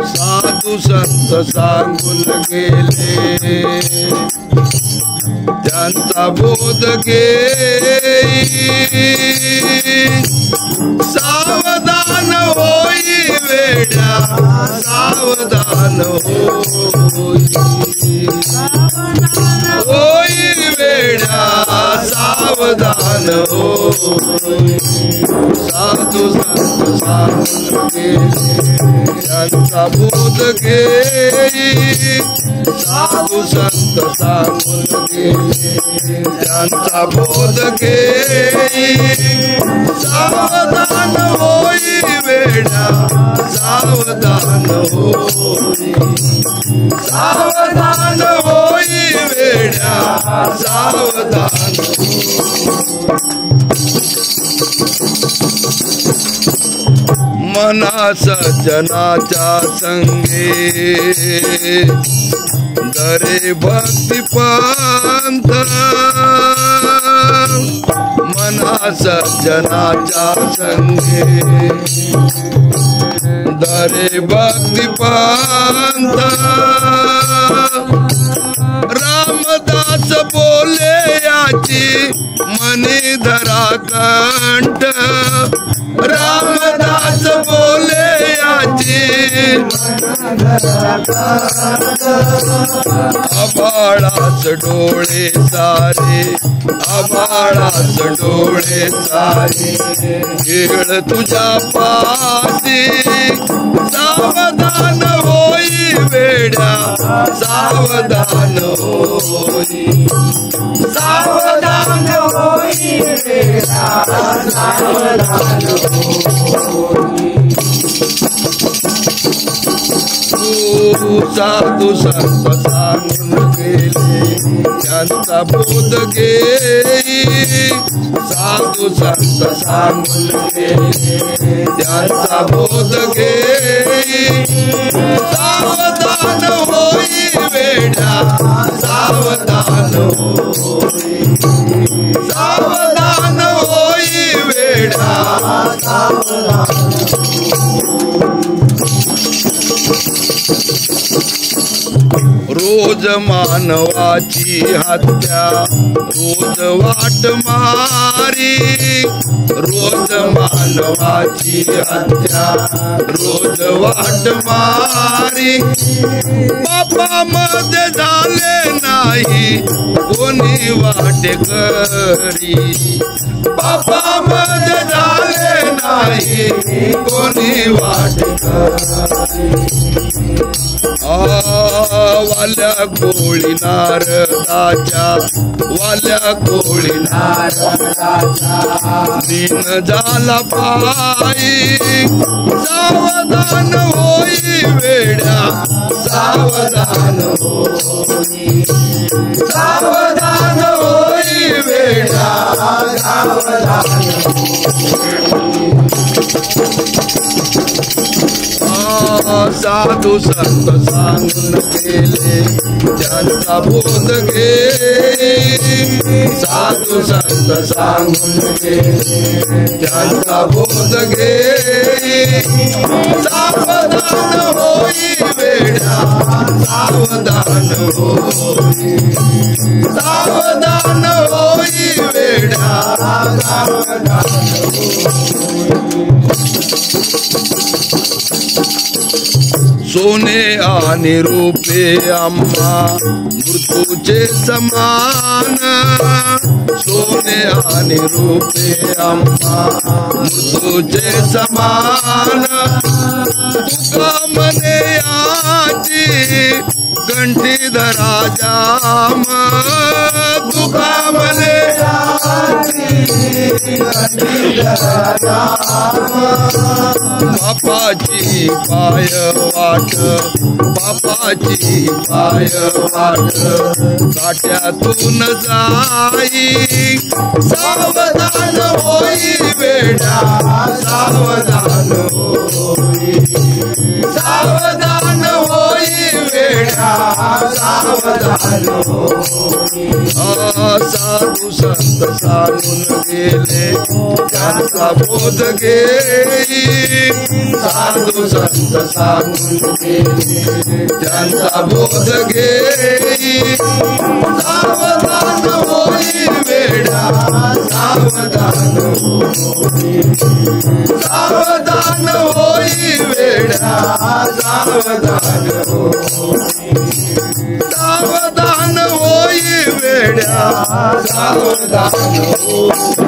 साधू संत सांगून गेले त्यांचा बोध घेई सावधान होई वेड्या सावधान होई वेड्या सावधान होई साधू संत सांगून गेले त्यांचा बोध घेई साधू संत सांगून गेले त्यांचा बोध घेई सावधान होई वेड्या सावधान होई सावधान होई वेड्या सावधान मना सज्जनाच्या संगे दरे भक्ती पंथ मना सज्जनाच्या संगे दरे भक्ती पंथ रामदास बोले याची मनी धरा कंठ रामदास बोले याची आभाळास डोळे सारे आभाळास डोळे सारे खेळ तुझ्या पाशी सावधान होई वेड्या सावधान होई सावधान होई वेड्या सावधान होई साधू संत सांगून गेले त्यांचा बोध घेई साधू संत सांगून गेले त्यांचा बोध घेई सावधान होई वेड्या सावधान होई सावधान होई वेड्या सावधान रोज मानवाची हत्या रोज वाट मारी रोज मानवाची हत्या रोज वाट मारी पापामध्ये झाले नाही कोणी वाटेकरी पापामध्ये झाले नाही कोणी वाटेकरी वाल्या कोळी नारदाच्या वाल्या कोळी नारदाच्या दिन झाला पायी सावधान होई वेड्या सावधान होई सावधान होई वेड्या सावधान साधू संत सांगून गेले त्यांचा बोध घेई साधू संत सांगून गेले त्यांचा बोध घेई सावधान होई वेड्या सावधान होई सावधान होई वेड्या सावधान होई सोने आणि रूपे आम्हा मृत्यूचे समान सोने आणि रूपे आम्हा मृत्यूचे समान तुका मने याची घंटी धरा जाम तुका मने बापाची पाय वाट बापाची पाय वाट काट्यातून जाई सावधान होई वेड्या सावधान होई सावधान होई वेड्या सावधान होई. साधू संत सांगून गेले त्यांचा बोध घेई. साधू संत सांगून गेले त्यांचा बोध घेई. सावधान होई वेडा सावधान होई. सावधान होई वेडा सावधान होई. सावधान होई वेडा सावधान होई.